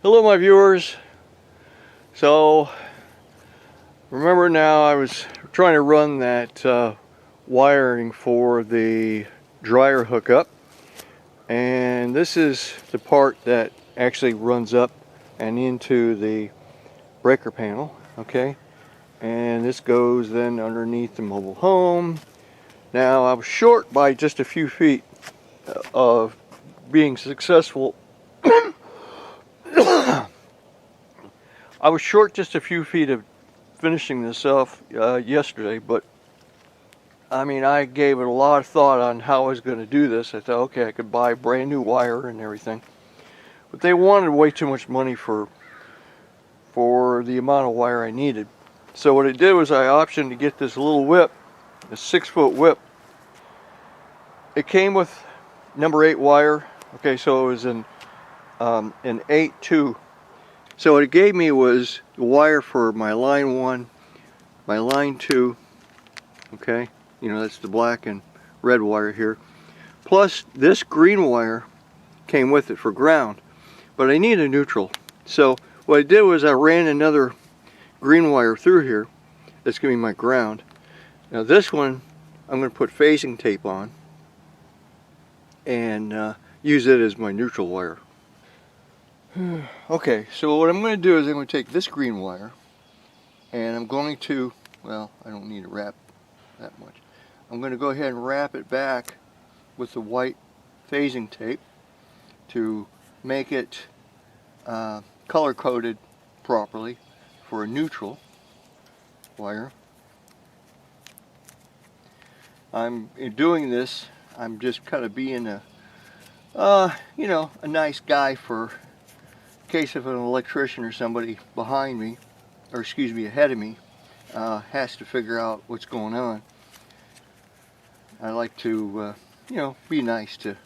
Hello my viewers. So remember now I was trying to run that wiring for the dryer hookup, and this is the part that actually runs up and into the breaker panel, okay? And this goes then underneath the mobile home. Now I was short by just a few feet of being successful. I was short just a few feet of finishing this off yesterday, but I mean, I gave it a lot of thought on how I was going to do this. I thought, okay, I could buy brand new wire and everything, but they wanted way too much money for the amount of wire I needed. So what I did was I optioned to get this little whip, a 6-foot whip. It came with number 8 wire. Okay, so it was an 8-2. So what it gave me was the wire for my line 1, my line 2, okay, you know, that's the black and red wire here, plus this green wire came with it for ground, but I need a neutral. So what I did was I ran another green wire through here. That's going to be my ground. Now this one I'm going to put phasing tape on and use it as my neutral wire. Okay, so what I'm going to do is I'm going to take this green wire and I'm going to, well, I don't need to wrap that much. I'm going to go ahead and wrap it back with the white phasing tape to make it color coded properly for a neutral wire. I'm doing this, I'm just kind of being a you know, a nice guy for in case if an electrician or somebody behind me, or excuse me, ahead of me, has to figure out what's going on. I like to, you know, be nice to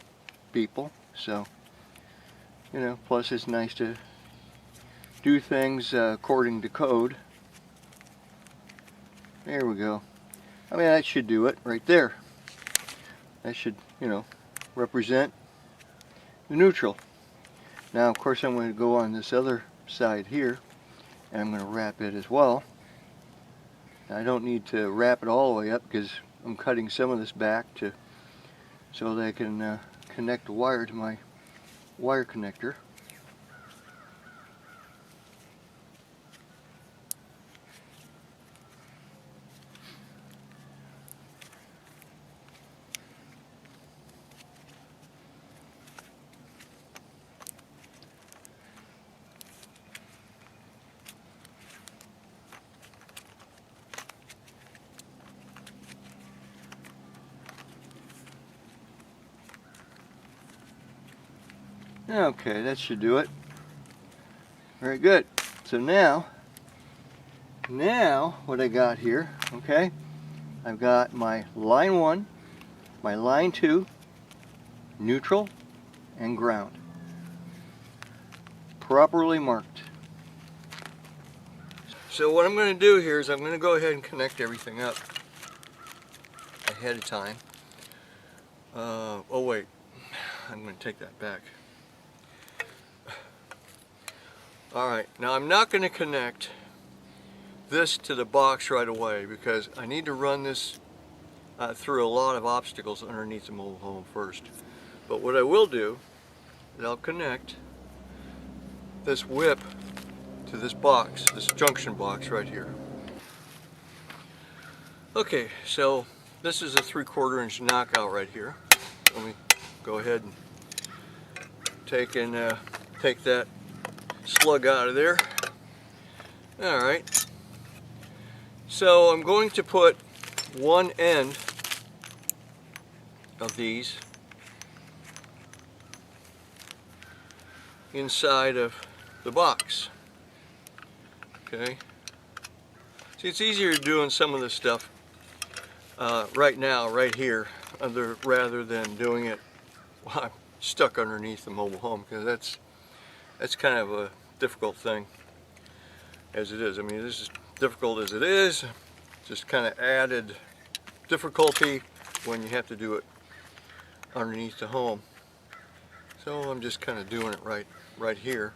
people. So, you know, plus it's nice to do things according to code. There we go. I mean, that should do it right there. That should, you know, represent the neutral. Now, of course, I'm going to go on this other side here, and I'm going to wrap it as well. I don't need to wrap it all the way up because I'm cutting some of this back so that I can connect the wire to my wire connector. Okay, that should do it. Very good. So now what I got here, okay, I've got my line 1, my line 2, neutral, and ground. Properly marked. So what I'm going to do here is I'm going to go ahead and connect everything up ahead of time. Oh wait, I'm going to take that back. Alright, now I'm not going to connect this to the box right away because I need to run this through a lot of obstacles underneath the mobile home first. But what I will do is I'll connect this whip to this box, this junction box right here. Okay, so this is a 3/4 inch knockout right here. Let me go ahead and take that slug out of there. Alright, so I'm going to put one end of these inside of the box. Okay, see, it's easier doing some of this stuff right now, right here, rather than doing it while I'm stuck underneath the mobile home, because that's kind of a difficult thing as it is. I mean, this is difficult as it is, just kind of added difficulty when you have to do it underneath the home. So I'm just kind of doing it right here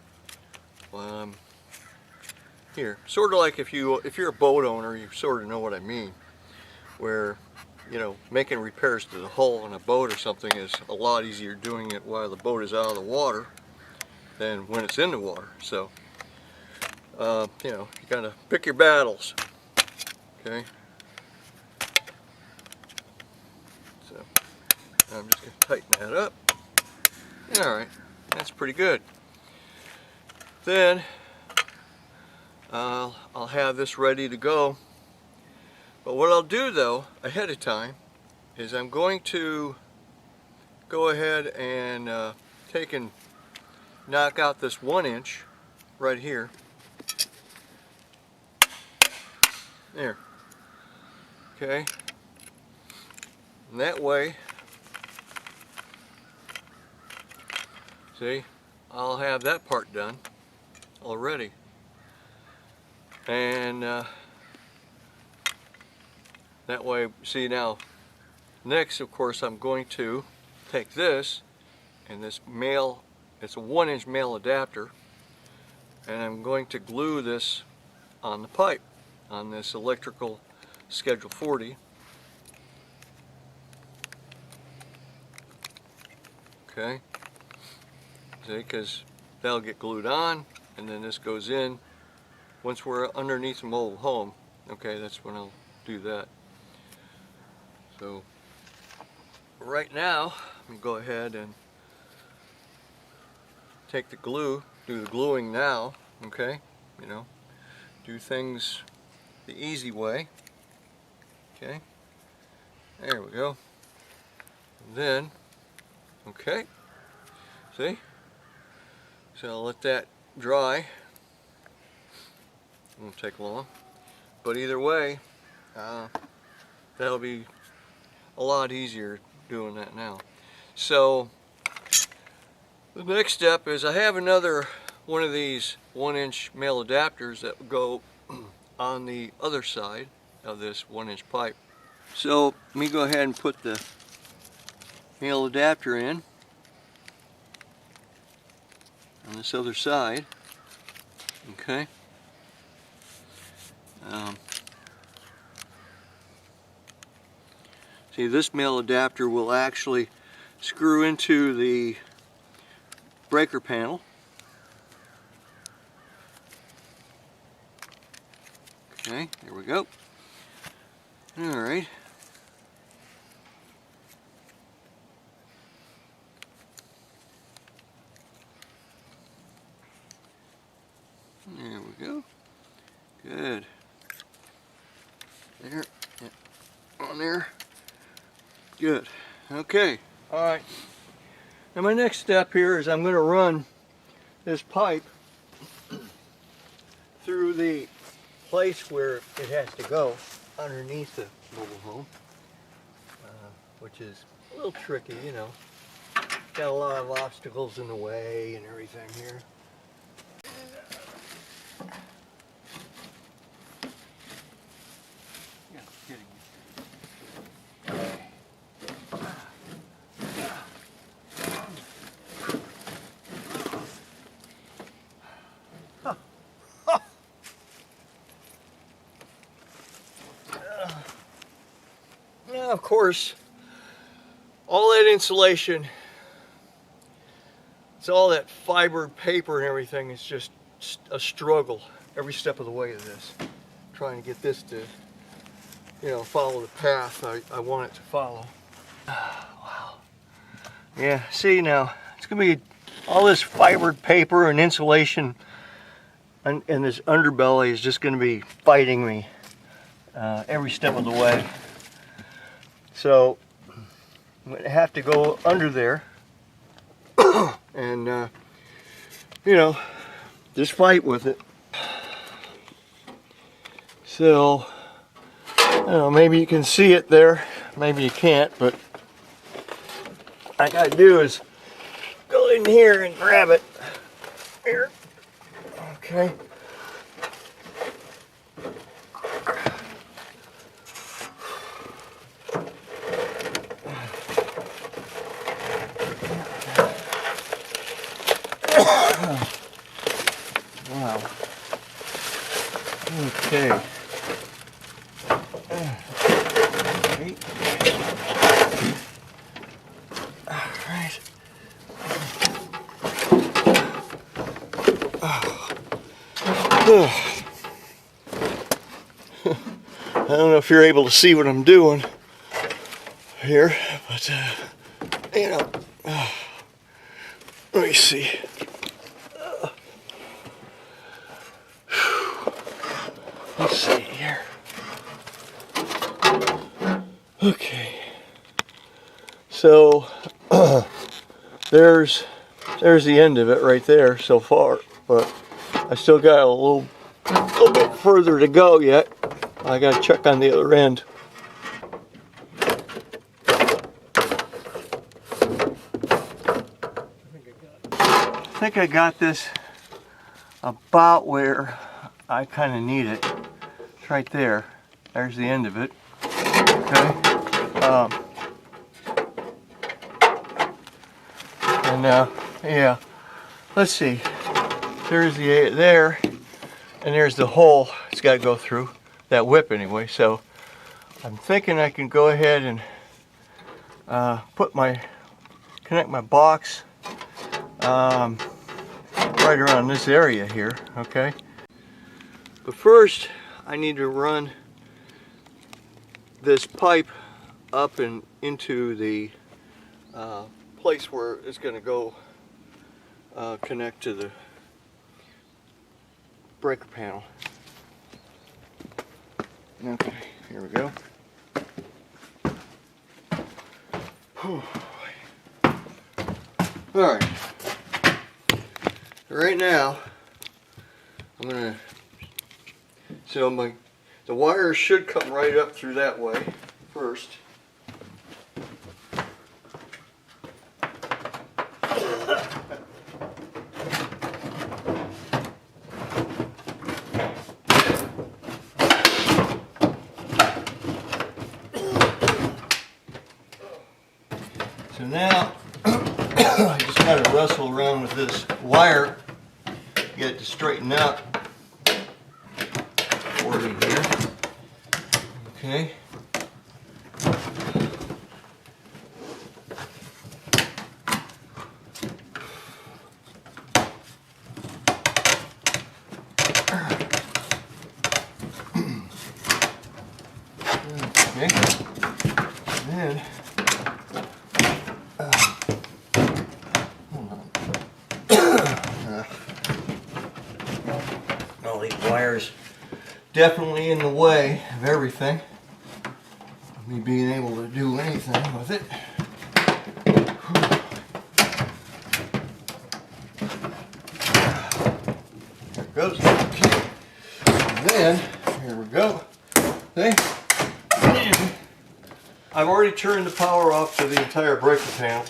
here, sort of like if you're a boat owner, you sort of know what I mean, where, you know, making repairs to the hull on a boat or something is a lot easier doing it while the boat is out of the water than when it's in the water. So, you know, you gotta pick your battles. Okay. So, I'm just gonna tighten that up. All right, that's pretty good. Then I'll have this ready to go. But what I'll do though, ahead of time, is I'm going to go ahead and take and knock out this 1-inch right here. There. Okay. And that way, see, I'll have that part done already. And that way, see now, next of course I'm going to take this and this male, it's a 1-inch male adapter, and I'm going to glue this on the pipe, on this electrical Schedule 40. Okay, see, because that'll get glued on, and then this goes in. Once we're underneath the mobile home, okay, that's when I'll do that. So right now, I'm going to go ahead and take the glue, do the gluing now, okay, you know, do things the easy way, okay, there we go. And then, okay, see, so I'll let that dry. It won't take long, but either way, that'll be a lot easier doing that now. So the next step is I have another one of these 1-inch male adapters that will go on the other side of this 1-inch pipe. So let me go ahead and put the male adapter in on this other side. Okay. See, this male adapter will actually screw into the breaker panel. Okay, there we go. All right. There we go. Good. There. Yeah. On there. Good. Okay. All right. Now my next step here is I'm going to run this pipe through the place where it has to go underneath the mobile home, which is a little tricky, you know. Got a lot of obstacles in the way and everything here. Yeah, kidding. Now, of course, all that insulation, it's all that fiber paper and everything is just a struggle every step of the way of this. Trying to get this to, you know, follow the path I want it to follow. Wow. Yeah, see now, it's going to be all this fibered paper and insulation, and this underbelly is just going to be fighting me every step of the way. So I'm going to have to go under there and, you know, just fight with it. So, I don't know, maybe you can see it there, maybe you can't, but all I got to do is go in here and grab it. Here. Okay. Wow. Okay. All right. I don't know if you're able to see what I'm doing here, but you know, let me see. Let's see here. Okay. So there's the end of it right there so far, but I still got a little bit further to go yet. I got to check on the other end. I think I got this about where I kind of need it. It's right there. There's the end of it. Okay. Yeah. Let's see. There's the there, and there's the hole it's got to go through. That whip anyway. So I'm thinking I can go ahead and connect my box right around this area here. Okay. But first, I need to run this pipe up and into the place where it's going to go connect to the breaker panel. Okay, here we go. Alright. Right now, I'm going to, so the wires should come right up through that way first. So now, I just got to wrestle around with this wire, get it to straighten out for me here. Okay. Okay. And then, hold on. All these wires definitely in the way of everything. Me being able to do anything with it. There it goes. Okay. And then, here we go. See? I've already turned the power off to the entire breaker panel,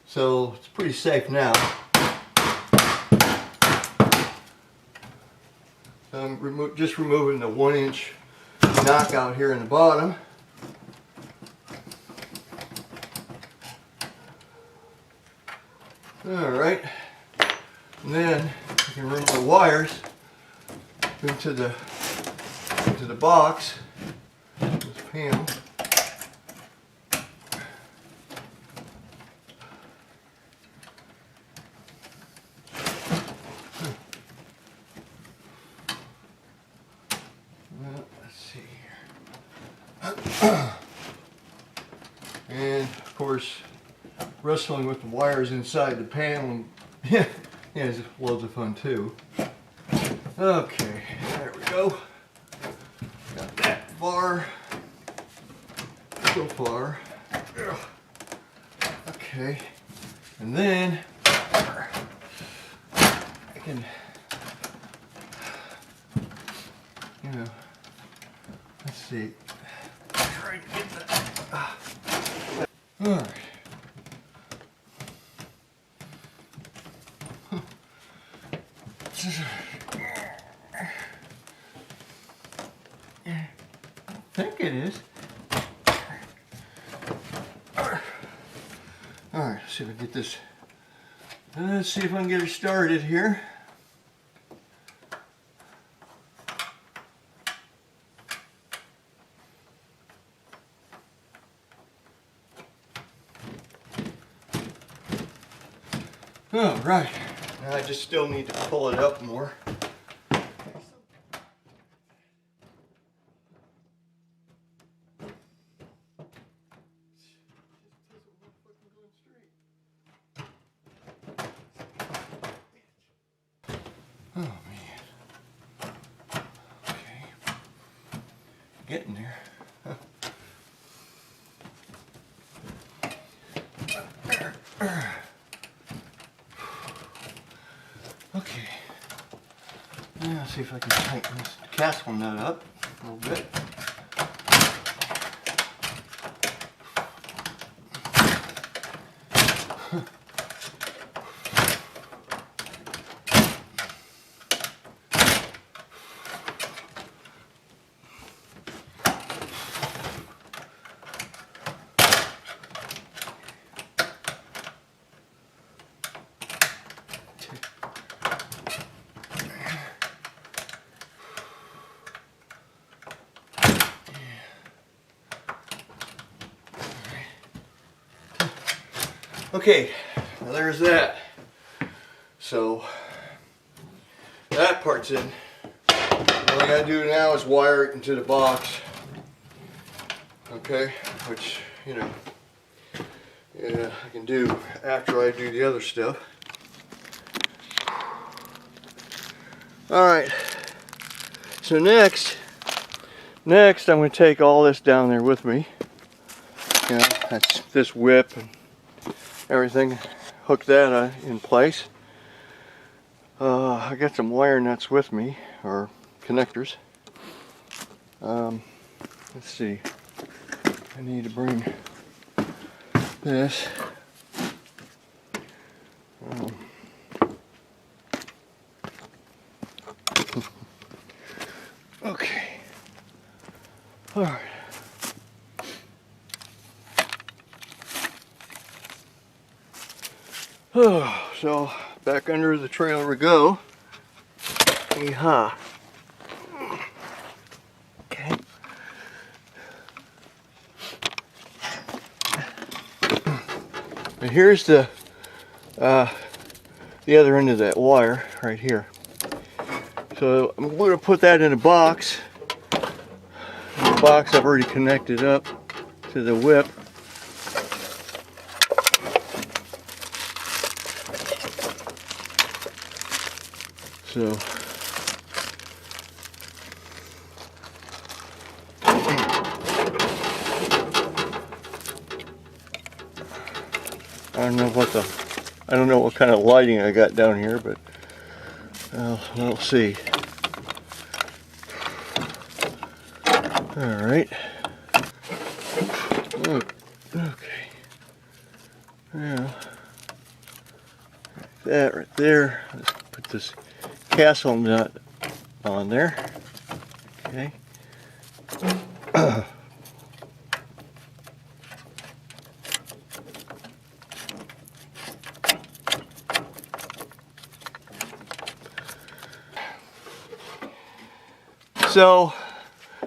so it's pretty safe now. I'm just removing the 1-inch knockout here in the bottom. Alright, and then I can run my wires into the box, this panel. Let's see here. And of course, wrestling with the wires inside the panel, yeah, it's loads of fun too. Okay, there we go. Got that far. So far. Okay, and then I can, you know, let's see. Try to get that. All right. I think it is. Alright, let's see if I can get this. Let's see if I can get it started here. All right, now I just still need to pull it up more. Oh man. Okay. Getting there. Okay. Now see if I can tighten this castle nut up a little bit. Okay, well there's that. So that part's in. All I gotta do now is wire it into the box. Okay, which, you know, yeah, I can do after I do the other stuff. Alright, so next I'm going to take all this down there with me. You know, that's this whip and everything. Hook that in place. I got some wire nuts with me, or connectors. Let's see. I need to bring this. Okay. All right. Oh, so back under the trailer we go. Yeehaw. Okay. And here's the other end of that wire right here. So I'm going to put that in a box. The box I've already connected up to the whip. So I don't know what kind of lighting I got down here, but we'll see. All right. Okay. Now, that right there. Let's put this castle nut on there. Okay. So,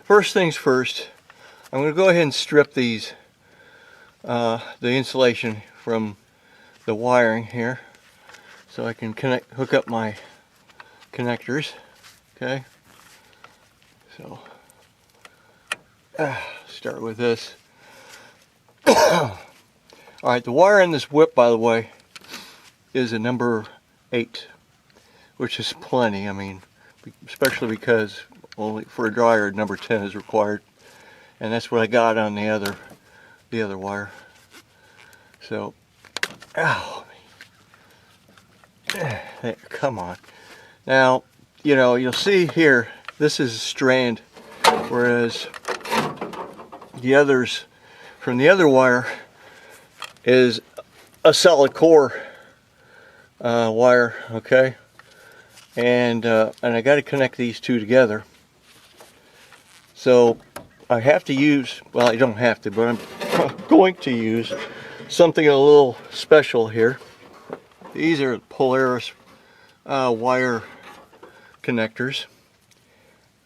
first things first, I'm going to go ahead and strip these, the insulation from the wiring here, so I can hook up my connectors. Okay, so start with this. All right, the wire in this whip, by the way, is a number 8, which is plenty. I mean, especially because only for a dryer number 10 is required, and that's what I got on the other wire. So, ow, there, come on. Now, you know, you'll see here, this is a strand, whereas the others from the other wire is a solid core wire. Okay, and I got to connect these two together. So I have to use, well, I don't have to, but I'm going to use something a little special here. These are Polaris wire connectors.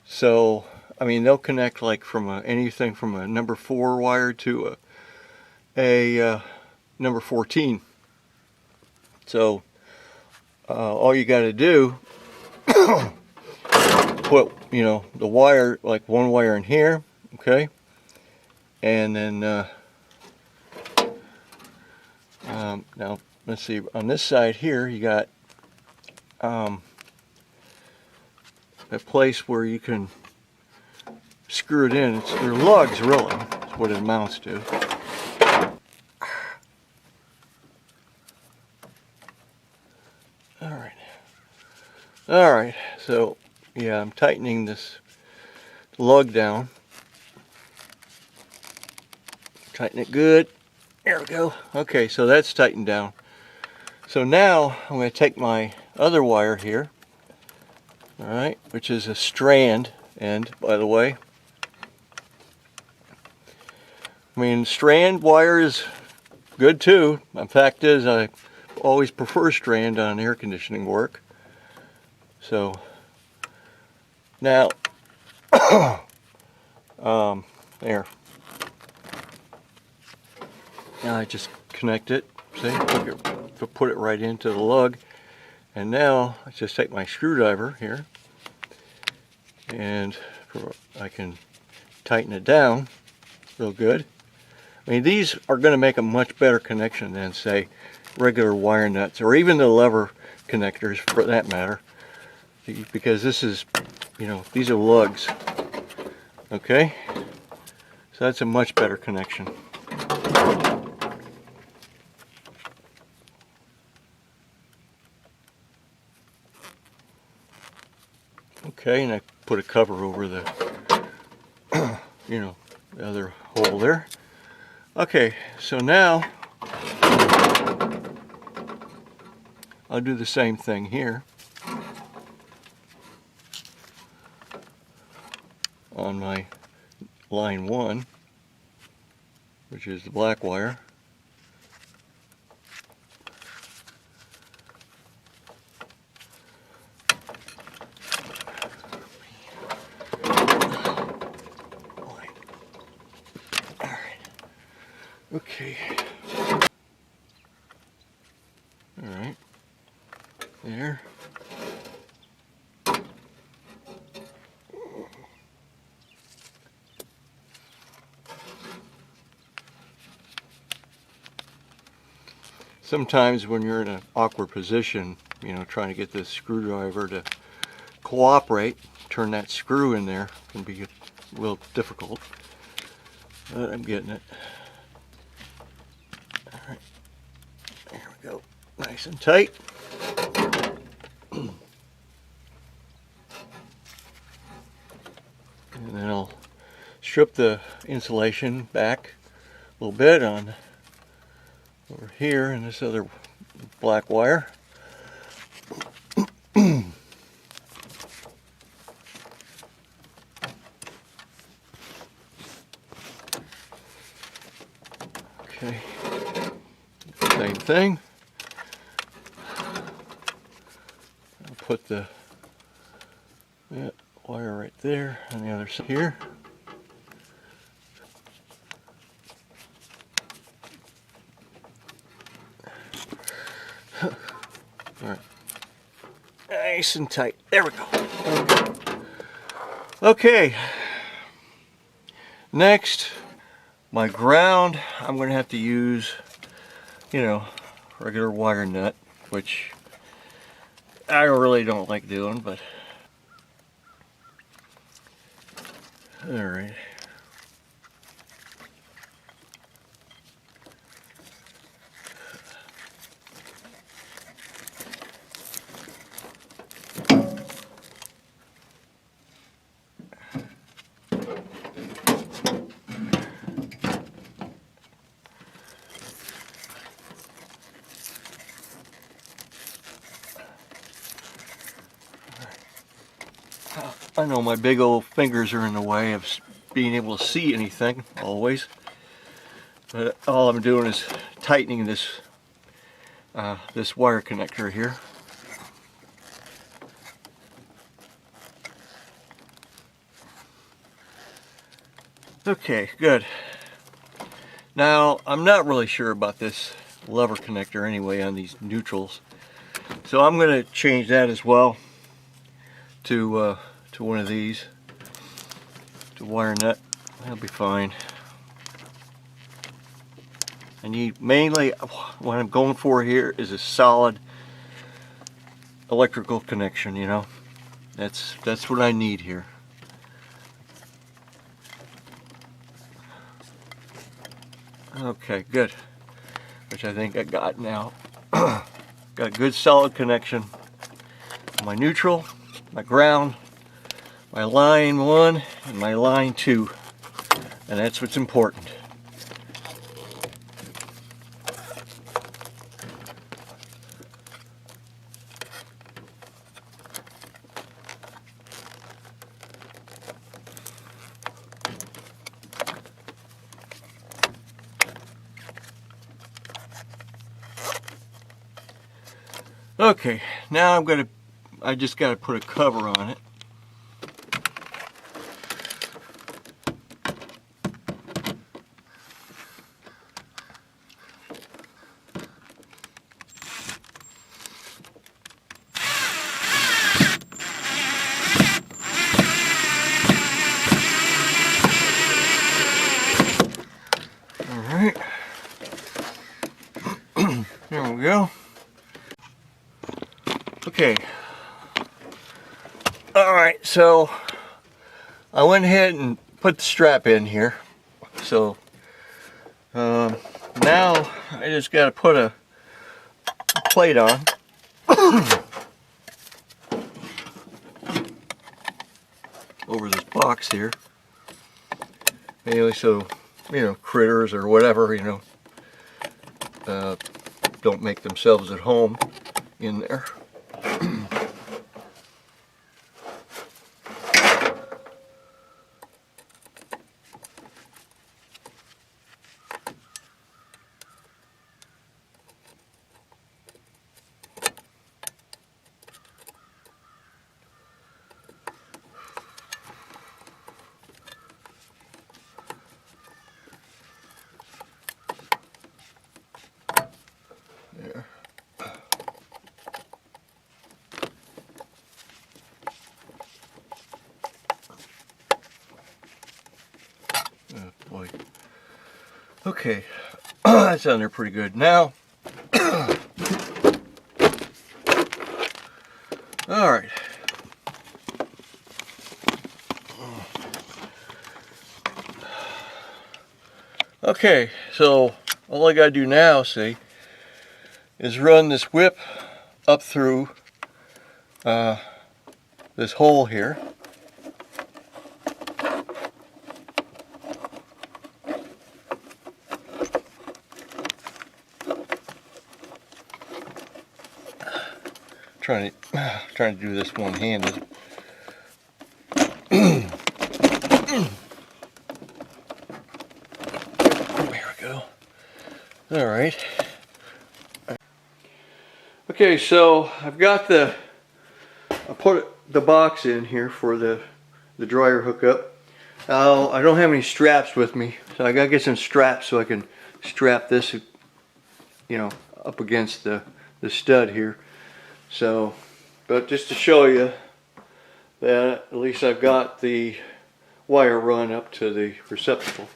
So, I mean, they'll connect like from anything from a number 4 wire to a number 14. So all you got to do, put, you know, the wire, like one wire in here, okay, and then now let's see, on this side here you got a place where you can screw it in. They're lugs, really. That's what it amounts to. All right, so yeah, I'm tightening this lug down. Tighten it good. There we go. Okay, so that's tightened down. So now I'm going to take my other wire here, all right, which is a strand end, by the way. I mean, strand wire is good too. The fact is, I always prefer strand on air conditioning work. So now, there. Now I just connect it. See, put it right into the lug, and now I just take my screwdriver here, and I can tighten it down real good. I mean, these are going to make a much better connection than, say, regular wire nuts, or even the lever connectors for that matter, because this is, you know, these are lugs. Okay, so that's a much better connection. Okay, and I put a cover over the, you know, the other hole there. Okay, so now I'll do the same thing here on my line 1, which is the black wire. Okay. All right. There. Sometimes when you're in an awkward position, you know, trying to get this screwdriver to cooperate, turn that screw in there can be a little difficult. But I'm getting it. All right. There we go. Nice and tight. And then I'll strip the insulation back a little bit on over here in this other black wire. Okay, same thing. I'll put the wire right there on the other side here. All right, nice and tight. There we go. Okay. Next, my ground, I'm going to have to use, you know, regular wire nut, which I really don't like doing, but all right. I know my big old fingers are in the way of being able to see anything always, but all I'm doing is tightening this this wire connector here. Okay, good. Now I'm not really sure about this lever connector anyway on these neutrals, so So I'm going to change that as well to one of these, to wire nut. That'll be fine. I need, mainly what I'm going for here is a solid electrical connection, you know. That's what I need here. Okay, good. Which I think I got now. Got a good solid connection. My neutral, my ground, my line 1, and my line 2. And that's what's important. Okay, now I just got to put a cover on it. All right, there we go. Okay, alright, so I went ahead and put the strap in here. So now I just got to put a plate on. Over this box here. Anyway, so, you know, critters or whatever, you know, don't make themselves at home in there. There. Oh boy. Okay, that's on there pretty good. Now, all right. Okay, so all I gotta do now, see, is run this whip up through this hole here. Trying to do this one-handed. There we go. All right. Okay, so I've got I put the box in here for the dryer hookup. I don't have any straps with me, so I gotta get some straps so I can strap this, you know, up against the stud here. So, but just to show you that at least I've got the wire run up to the receptacle.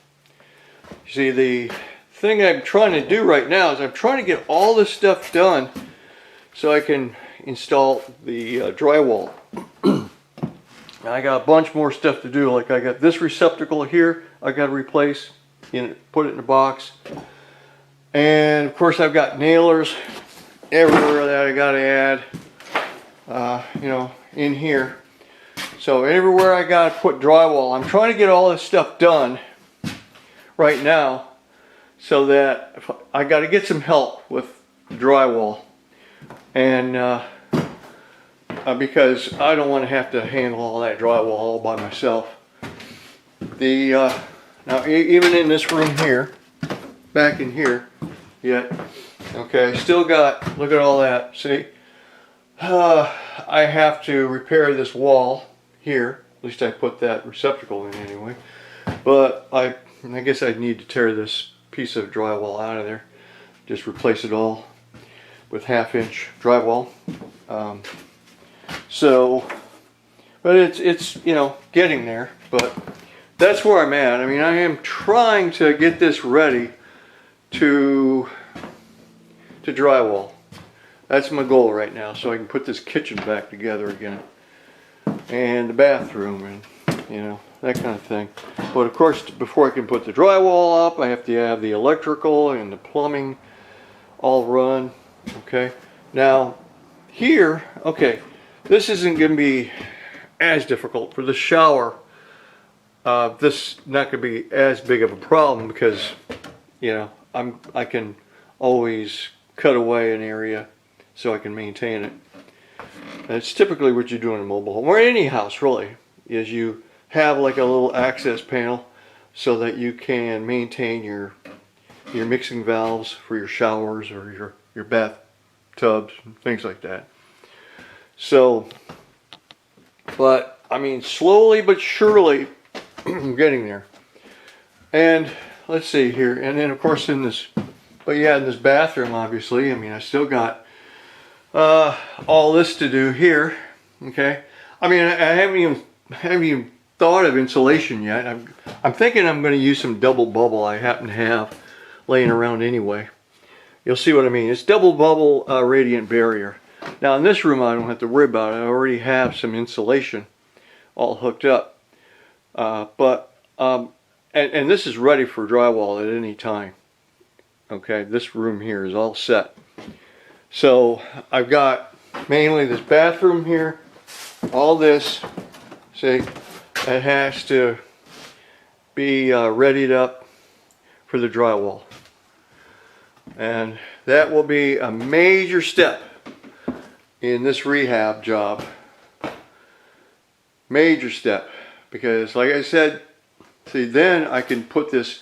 You see, the thing I'm trying to do right now is I'm trying to get all this stuff done so I can install the drywall. I got a bunch more stuff to do. Like I got this receptacle here I got to replace, put it in a box, and of course I've got nailers everywhere that I got to add, you know, in here. So everywhere I got to put drywall. I'm trying to get all this stuff done right now, so that I got to get some help with drywall, and because I don't want to have to handle all that drywall all by myself. Now even in this room here, back in here, yet, okay, still got, look at all that, see? I have to repair this wall here. At least I put that receptacle in anyway. But I guess I'd need to tear this piece of drywall out of there. Just replace it all. with 1/2-inch drywall. But it's you know, getting there. But that's where I'm at. I mean, I am trying to get this ready to drywall. That's my goal right now, so I can put this kitchen back together again, and the bathroom, and you know, that kind of thing. But of course, before I can put the drywall up, I have to have the electrical and the plumbing all run. Okay, now here, okay, this isn't going to be as difficult for the shower. This not going to be as big of a problem because, you know, I can always cut away an area so I can maintain it. And it's typically what you do in a mobile home, or any house really, is you have like a little access panel so that you can maintain your mixing valves for your showers or your bathtubs and things like that. So, but I mean, slowly but surely I'm getting there. And let's see here, and then of course in this, but yeah, in this bathroom, obviously, I mean, I still got all this to do here. Okay, I mean, I haven't even thought of insulation yet. I'm thinking I'm going to use some double bubble I happen to have laying around anyway. You'll see what I mean. It's double bubble radiant barrier. Now in this room I don't have to worry about it. I already have some insulation all hooked up. And this is ready for drywall at any time. Okay, this room here is all set. So I've got mainly this bathroom here, all this, see, it has to be readied up for the drywall. And that will be a major step in this rehab job. Major step, because like I said, see, then I can put this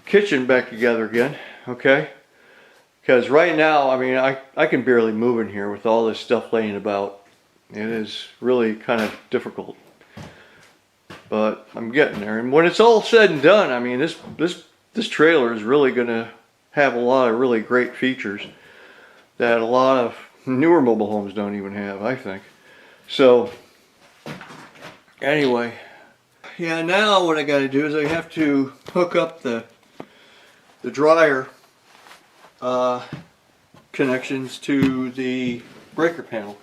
kitchen back together again, okay? Because right now, I mean, I can barely move in here with all this stuff laying about. It is really kind of difficult, but I'm getting there. And when it's all said and done, I mean, this trailer is really going to have a lot of really great features that a lot of newer mobile homes don't even have, I think. So anyway, yeah, now what I got to do is I have to hook up the dryer connections to the breaker panel.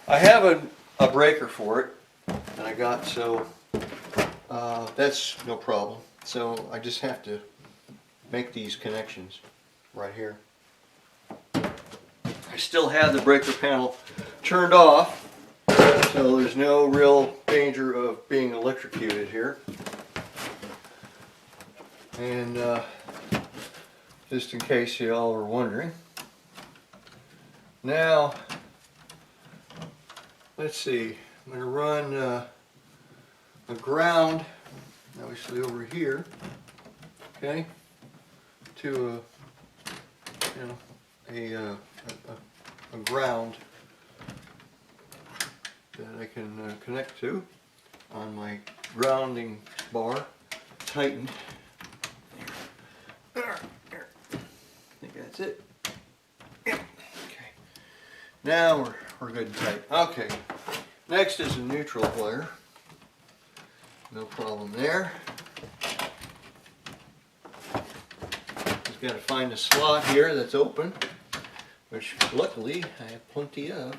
I have a breaker for it that I got, so that's no problem. So I just have to make these connections right here. I still have the breaker panel turned off, so there's no real danger of being electrocuted here. And just in case you all were wondering. Now, let's see, I'm going to run a ground, obviously over here, okay, to a ground that I can connect to on my grounding bar, tighten. There. I think that's it. Yep. Okay. Now we're good and tight. Okay. Next is a neutral wire. No problem there. Just got to find a slot here that's open, which luckily I have plenty of.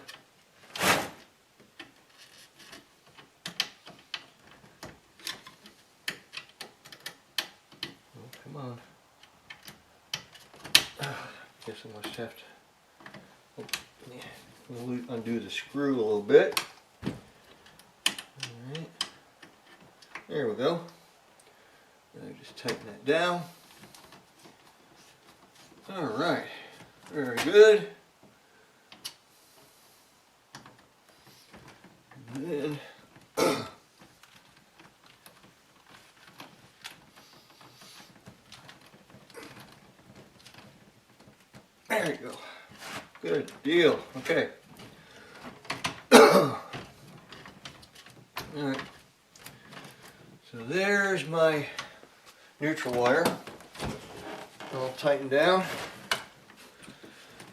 Oh, come on. Guess I must have to undo the screw a little bit. Alright. There we go. And I just tighten that down. Alright. Very good. And then there you go. Good deal. Okay. Alright. So there's my neutral wire. All tightened down.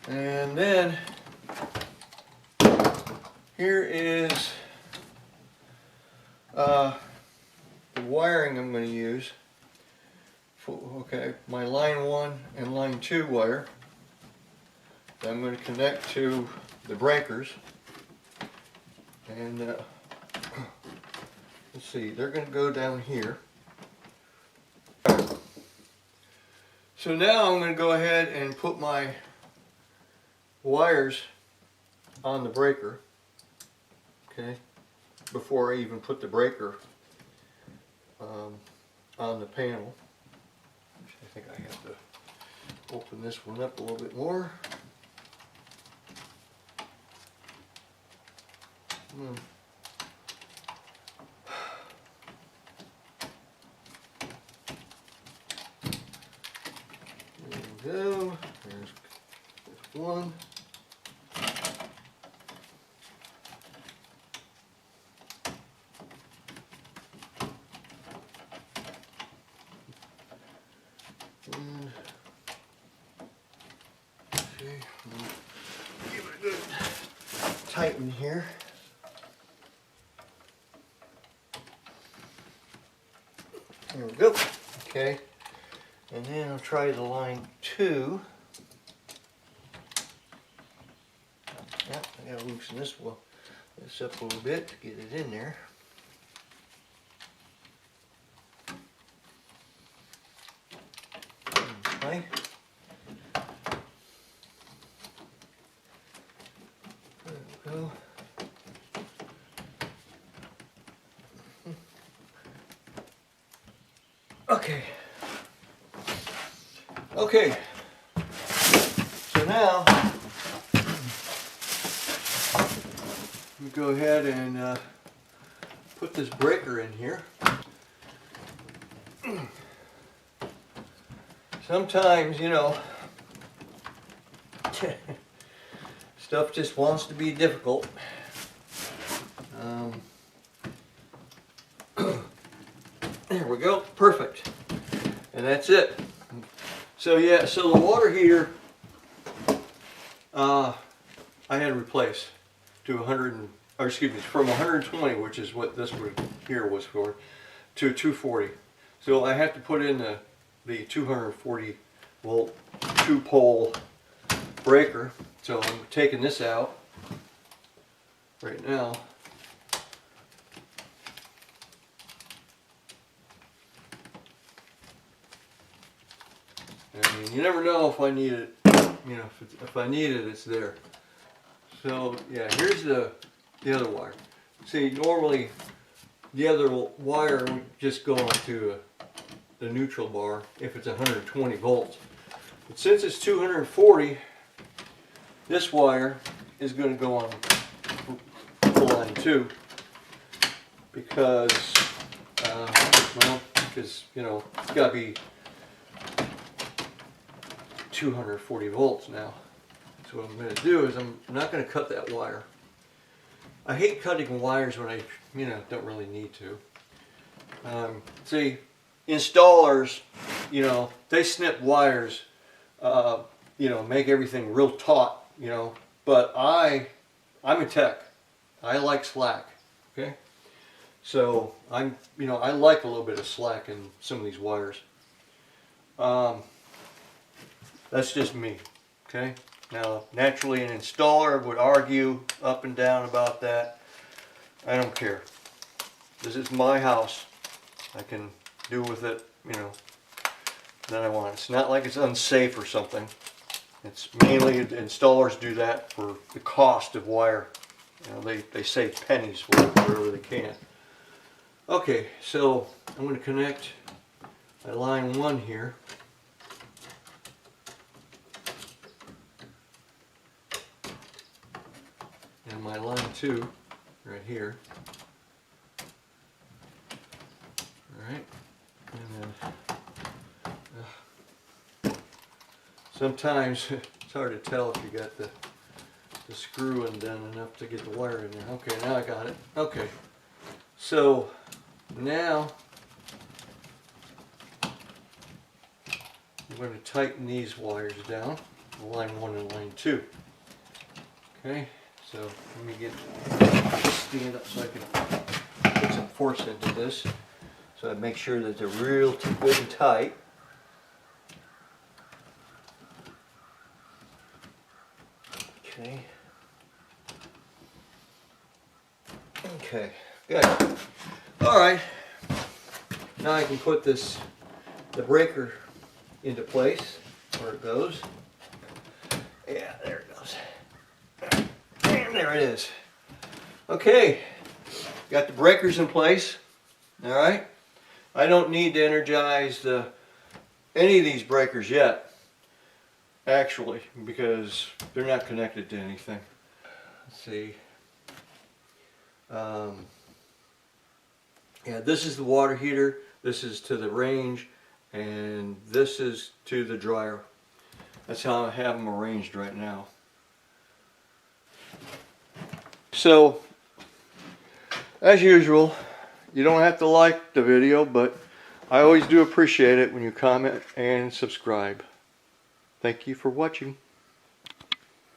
And then here is the wiring I'm going to use. Okay, my line 1 and line 2 wire that I'm going to connect to the breakers. And let's see, they're going to go down here. So now I'm going to go ahead and put my wires on the breaker, okay, before I even put the breaker on the panel. I think I have to open this one up a little bit more. There we go. There's one. And see, give it a good tighten here. There we go. Okay. And then I'll try the line 2. Yep, I gotta loosen this up a little bit to get it in there. Okay. There we go. Okay. Okay. So now we go ahead and put this breaker in here. Sometimes, you know, stuff just wants to be difficult. There we go, perfect. And that's it. So yeah, so the water heater, I had to replace to from 120, which is what this one here was for, to 240. So I have to put in the 240 volt 2-pole breaker. So I'm taking this out right now. I mean, you never know if I need it. You know, if I need it, it's there. So yeah, here's the other wire. See, normally the other wire would just go onto the neutral bar if it's 120 volts. But since it's 240, this wire is going to go on line 2 because, because you know, it's got to be 240 volts now. So what I'm going to do is I'm not going to cut that wire. I hate cutting wires when I, you know, don't really need to. See, installers, you know, they snip wires, you know, make everything real taut, you know. But I'm a tech. I like slack. Okay. So you know, I like a little bit of slack in some of these wires. That's just me, okay? Now, naturally an installer would argue up and down about that. I don't care. This is my house. I can do with it, you know, that I want. It's not like it's unsafe or something. It's mainly installers do that for the cost of wire. You know, they save pennies wherever they can. Okay, so I'm going to connect my line 1 here. And my line 2 right here. Alright. And then sometimes it's hard to tell if you got the screw undone enough to get the wire in there. Okay, now I got it. Okay. So now I'm going to tighten these wires down. line 1 and line 2. Okay, so let me get this stand up so I can put some force into this. So I make sure that they're real good and tight. Okay. Okay, good. All right. Now I can put the breaker into place where it goes. Yeah, there it goes. And there it is. Okay, got the breakers in place. All right. I don't need to energize any of these breakers yet, actually, because they're not connected to anything. Let's see. Yeah, this is the water heater, this is to the range, and this is to the dryer. That's how I have them arranged right now. So, as usual, you don't have to like the video, but I always do appreciate it when you comment and subscribe. Thank you for watching.